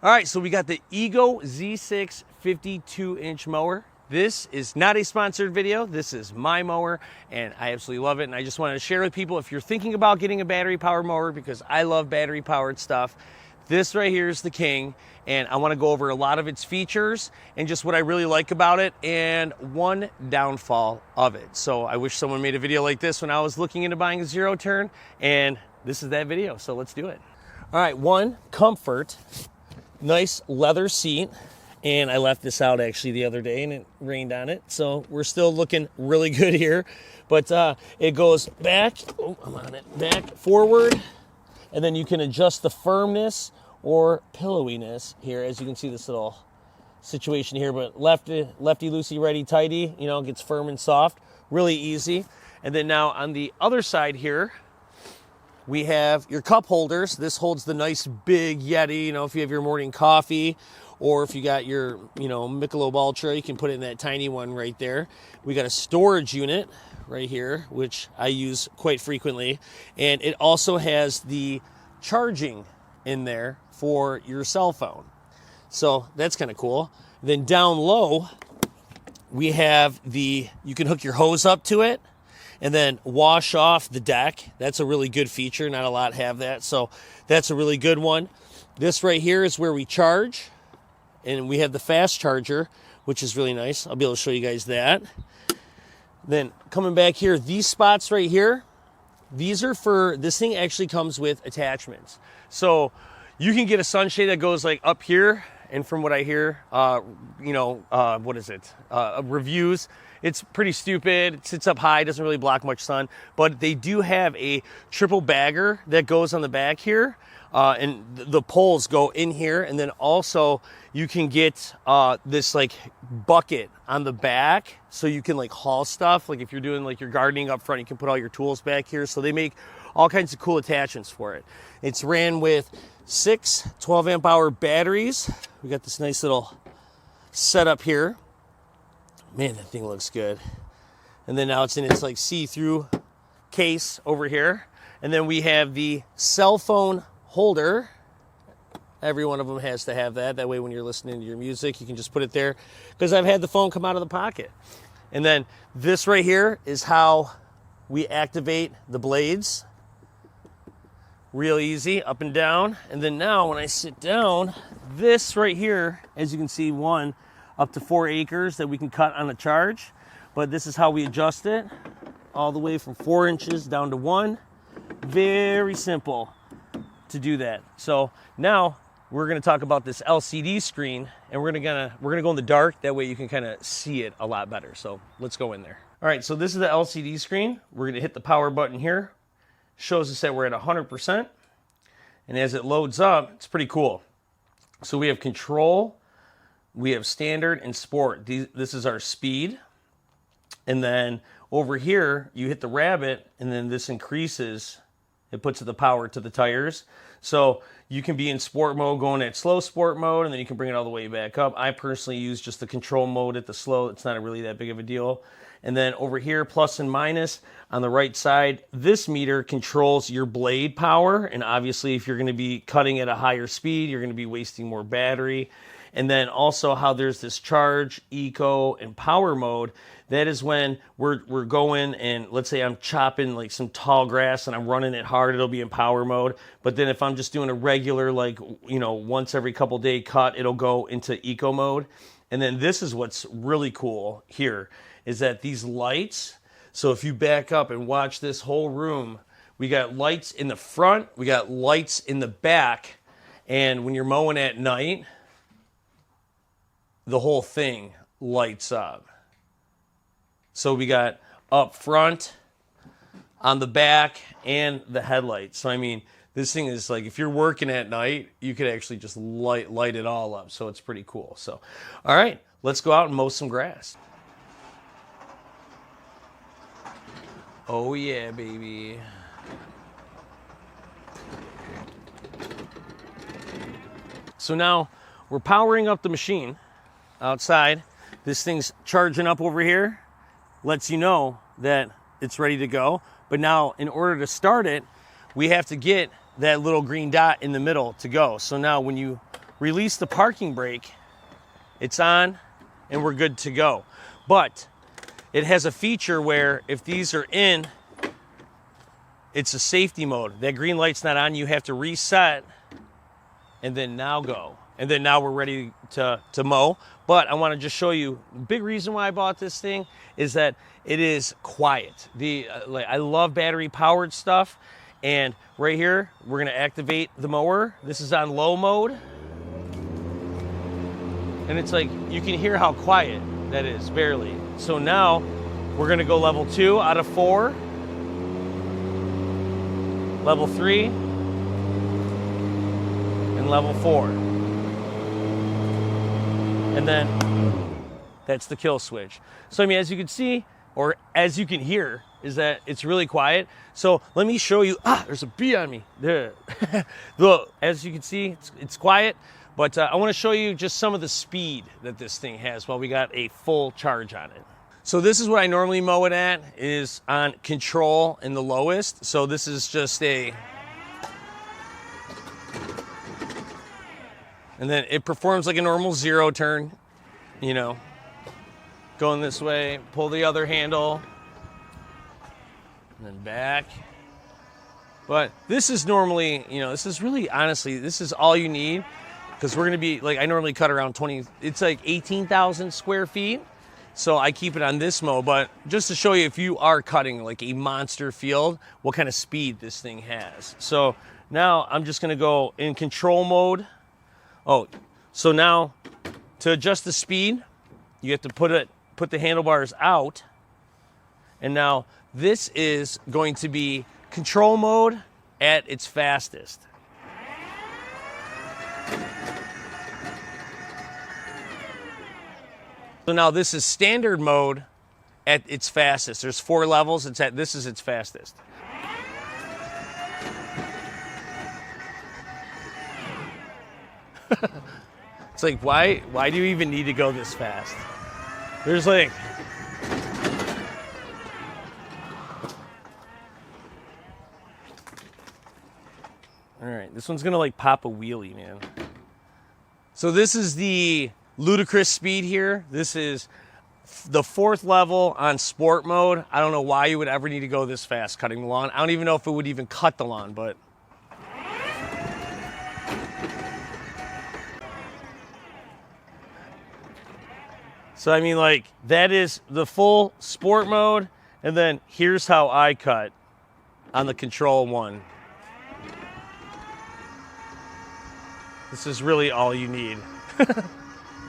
All right, so we got the Ego Z6 52-inch mower. This is not a sponsored video. This is my mower, and I absolutely love it. And I just wanted to share with people, if you're thinking about getting a battery-powered mower, because I love battery-powered stuff, this right here is the king. And I want to go over a lot of its features and just what I really like about it and one downfall of it. So I wish someone made a video like this when I was looking into buying a zero turn, and this is that video, so let's do it. All right, one, comfort. Nice leather seat, and I left this out actually the other day and it rained on it, so we're still looking really good here. But it goes back, oh, I'm on it, back, forward, and then you can adjust the firmness or pillowiness here, as you can see this little situation here. But lefty loosey, righty tighty, you know, gets firm and soft, really easy. And then now on the other side here, we have your cup holders. This holds the nice big Yeti, you know, if you have your morning coffee, or if you got your, you know, Michelob Ultra, you can put it in that tiny one right there. We got a storage unit right here, which I use quite frequently. And it also has the charging in there for your cell phone. So that's kind of cool. Then down low, we have you can hook your hose up to it and then wash off the deck. That's a really good feature. Not a lot have that, so that's a really good one. This right here is where we charge, and we have the fast charger, which is really nice. I'll be able to show you guys that. Then coming back here, these spots right here, these are for, this thing actually comes with attachments. So you can get a sunshade that goes like up here, and from what I hear, reviews, it's pretty stupid. It sits up high, doesn't really block much sun, but they do have a triple bagger that goes on the back here, and the poles go in here, and then also you can get this like bucket on the back, so you can like haul stuff. Like if you're doing like your gardening up front, you can put all your tools back here. So they make all kinds of cool attachments for it. It's ran with 6 12-amp hour batteries. We got this nice little setup here. Man, that thing looks good. And then now it's in its like see-through case over here. And then we have the cell phone holder. Every one of them has to have that. That way when you're listening to your music, you can just put it there, because I've had the phone come out of the pocket. And then this right here is how we activate the blades. Real easy, up and down. And then now when I sit down, this right here, as you can see, up to 4 acres that we can cut on a charge. But this is how we adjust it, all the way from 4 inches down to 1. Very simple to do that. So now we're gonna talk about this LCD screen, and we're gonna go in the dark. That way you can kind of see it a lot better. So let's go in there. All right, so this is the LCD screen. We're gonna hit the power button here. Shows us that we're at 100%. And as it loads up, it's pretty cool. So we have control, we have standard and sport. This is our speed. And then over here, you hit the rabbit, and then this increases. It puts the power to the tires. So you can be in sport mode, going at slow sport mode, and then you can bring it all the way back up. I personally use just the control mode at the slow. It's not really that big of a deal. And then over here, plus and minus on the right side, this meter controls your blade power. And obviously, if you're going to be cutting at a higher speed, you're going to be wasting more battery. And then also how there's this charge, eco, and power mode. That is when we're going, and let's say I'm chopping like some tall grass and I'm running it hard, it'll be in power mode. But then if I'm just doing a regular, like, you know, once every couple day cut, it'll go into eco mode. And then this is what's really cool here, is that these lights, so if you back up and watch this whole room, we got lights in the front, we got lights in the back, and when you're mowing at night, the whole thing lights up. So we got up front, on the back, and the headlights. So I mean, this thing is like, if you're working at night, you could actually just light it all up. So it's pretty cool. So, all right, let's go out and mow some grass. Oh yeah, baby. So now we're powering up the machine outside. This thing's charging up over here, lets you know that it's ready to go. But now in order to start it, we have to get that little green dot in the middle to go. So now when you release the parking brake, it's on and we're good to go. But it has a feature where if these are in, it's a safety mode. That green light's not on, you have to reset and then now go. And then now we're ready to mow. But I want to just show you, the big reason why I bought this thing is that it is quiet. I love battery powered stuff. And right here, we're gonna activate the mower. This is on low mode. And it's like, you can hear how quiet that is, barely. So now we're gonna go level 2 out of 4. Level 3. And level 4. And then that's the kill switch. So I mean, as you can see, or as you can hear, is that it's really quiet. So let me show you, there's a bee on me. There. Look, as you can see, it's quiet, but I wanna show you just some of the speed that this thing has while we got a full charge on it. So this is what I normally mow it at, is on control in the lowest. So this is just and then it performs like a normal 0 turn, you know, going this way, pull the other handle, and then back. But this is normally, you know, this is really, honestly, this is all you need, because we're gonna be, like, I normally cut around 20, it's like 18,000 square feet. So I keep it on this mow, but just to show you, if you are cutting like a monster field, what kind of speed this thing has. So now I'm just gonna go in control mode. Oh, so now to adjust the speed, you have to put the handlebars out. And now this is going to be control mode at its fastest. So now this is standard mode at its fastest. There's 4 levels. This is its fastest. It's like, why do you even need to go this fast? There's like, all right, this one's gonna like pop a wheelie, man. So this is the ludicrous speed here. This is the 4th level on sport mode. I don't know why you would ever need to go this fast cutting the lawn. I don't even know if it would even cut the lawn, but so I mean, like, that is the full sport mode, and then here's how I cut on the control one. This is really all you need.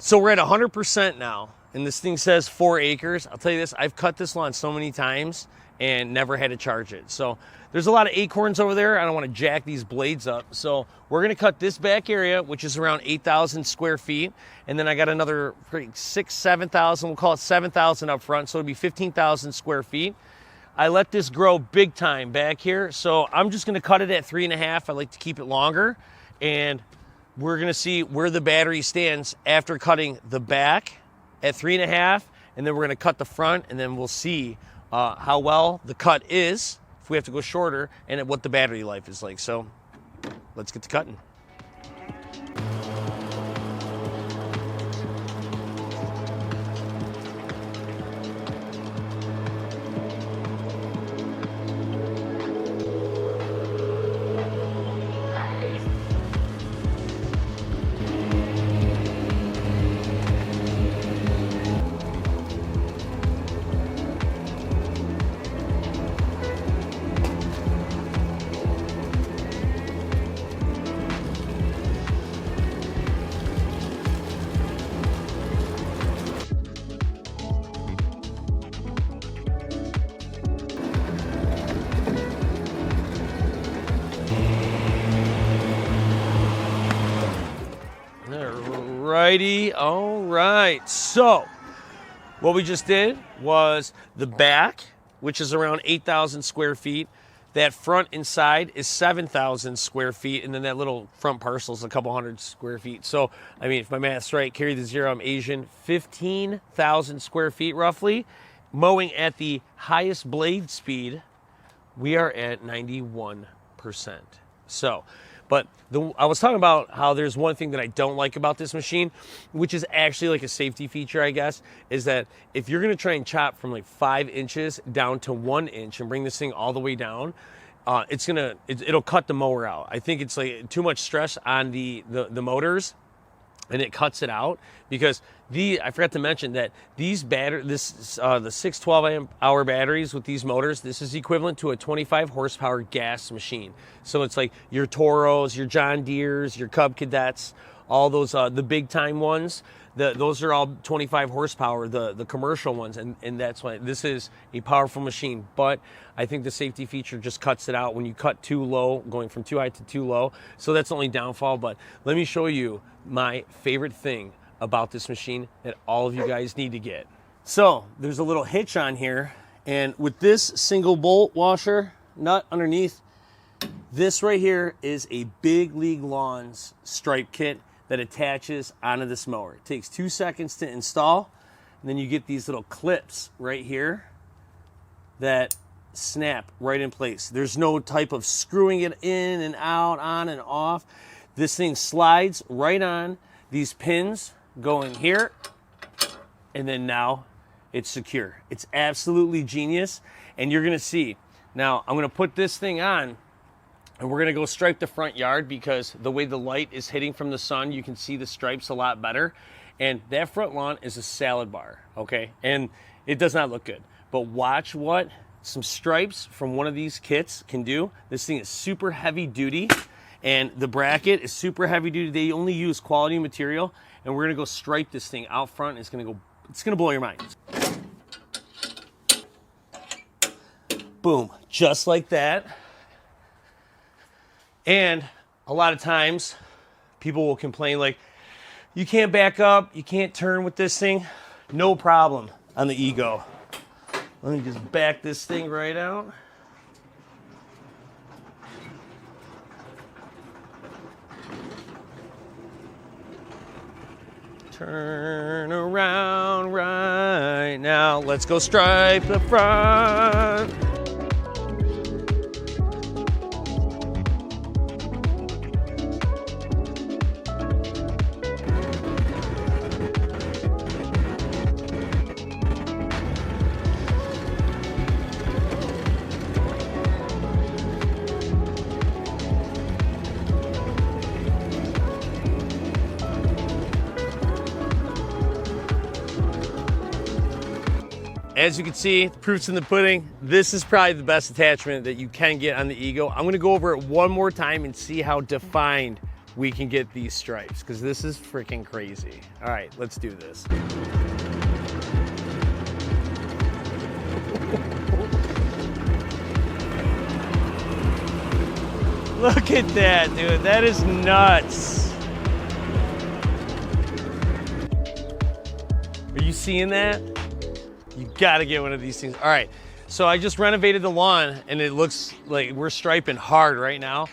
So we're at 100% now, and this thing says 4 acres. I'll tell you this, I've cut this lawn so many times and never had to charge it. So there's a lot of acorns over there. I don't want to jack these blades up. So we're going to cut this back area, which is around 8,000 square feet. And then I got another 7,000, we'll call it 7,000 up front. So it'll be 15,000 square feet. I let this grow big time back here. So I'm just going to cut it at 3.5. I like to keep it longer. And we're going to see where the battery stands after cutting the back at 3.5. And then we're going to cut the front, and then we'll see how well the cut is, if we have to go shorter, and what the battery life is like. So let's get to cutting. Alrighty, all right. So what we just did was the back, which is around 8,000 square feet. That front and side is 7,000 square feet, and then that little front parcel is a couple hundred square feet. So, I mean, if my math's right, carry the 0, I'm Asian, 15,000 square feet roughly. Mowing at the highest blade speed, we are at 91%. So, But I was talking about how there's one thing that I don't like about this machine, which is actually like a safety feature, I guess, is that if you're gonna try and chop from like 5 inches down to 1 inch and bring this thing all the way down, it'll cut the mower out. I think it's like too much stress on the motors, and it cuts it out, because I forgot to mention that the 6 12-hour batteries with these motors, this is equivalent to a 25 horsepower gas machine. So it's like your Toros, your John Deeres, your Cub Cadets, all those the big time ones. Those are all 25 horsepower, the commercial ones, and that's why this is a powerful machine. But I think the safety feature just cuts it out when you cut too low, going from too high to too low. So that's the only downfall. But let me show you my favorite thing about this machine that all of you guys need to get. So there's a little hitch on here, and with this single bolt washer nut underneath, this right here is a Big League Lawns stripe kit that attaches onto this mower. It takes 2 seconds to install, and then you get these little clips right here that snap right in place. There's no type of screwing it in and out, on and off. This thing slides right on. These pins go in here, and then now it's secure. It's absolutely genius, and you're gonna see. Now, I'm gonna put this thing on, and we're gonna go stripe the front yard, because the way the light is hitting from the sun, you can see the stripes a lot better. And that front lawn is a salad bar, okay? And it does not look good. But watch what some stripes from one of these kits can do. This thing is super heavy duty, and the bracket is super heavy duty. They only use quality material, and we're gonna go stripe this thing out front. It's gonna blow your mind. Boom, just like that. And a lot of times people will complain like, you can't back up, you can't turn with this thing. No problem on the Ego. Let me just back this thing right out. Turn around right now. Let's go stripe the front. As you can see, the proof's in the pudding. This is probably the best attachment that you can get on the Ego. I'm gonna go over it one more time and see how defined we can get these stripes, because this is freaking crazy. All right, let's do this. Look at that, dude. That is nuts. Are you seeing that? You gotta get one of these things. All right, so I just renovated the lawn, and it looks like we're striping hard right now.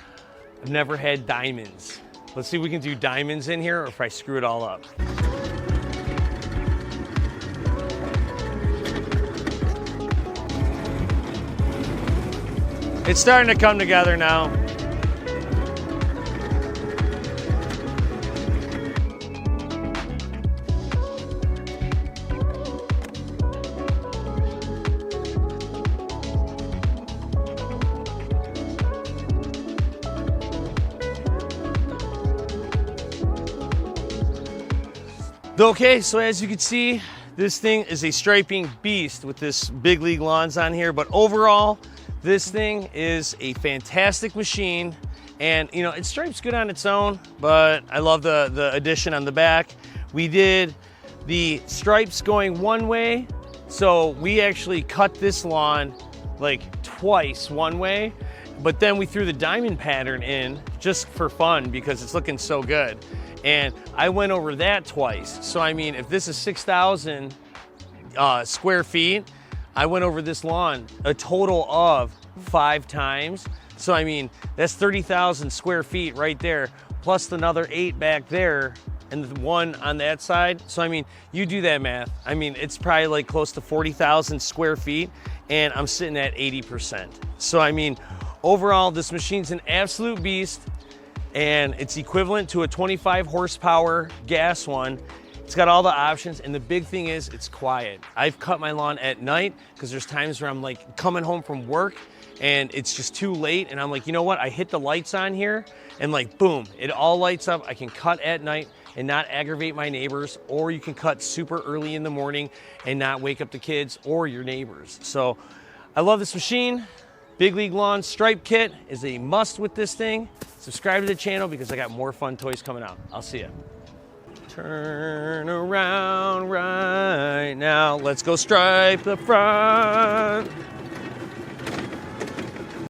I've never had diamonds. Let's see if we can do diamonds in here, or if I screw it all up. It's starting to come together now. Okay, so as you can see, this thing is a striping beast with this Big League Lawns on here, but overall, this thing is a fantastic machine. And you know, it stripes good on its own, but I love the addition on the back. We did the stripes going one way, so we actually cut this lawn like twice one way, but then we threw the diamond pattern in just for fun because it's looking so good. And I went over that twice. So I mean, if this is 6,000 square feet, I went over this lawn a total of 5 times. So I mean, that's 30,000 square feet right there, plus another 8 back there, and the 1 on that side. So I mean, you do that math. I mean, it's probably like close to 40,000 square feet, and I'm sitting at 80%. So I mean, overall, this machine's an absolute beast. and it's equivalent to a 25 horsepower gas one. It's got all the options, and the big thing is it's quiet. I've cut my lawn at night because there's times where I'm like coming home from work and it's just too late, and I'm like, you know what? I hit the lights on here and like boom, it all lights up. I can cut at night and not aggravate my neighbors, or you can cut super early in the morning and not wake up the kids or your neighbors. So I love this machine. Big League Lawns Stripe Kit is a must with this thing. Subscribe to the channel because I got more fun toys coming out. I'll see ya. Turn around right now. Let's go stripe the front.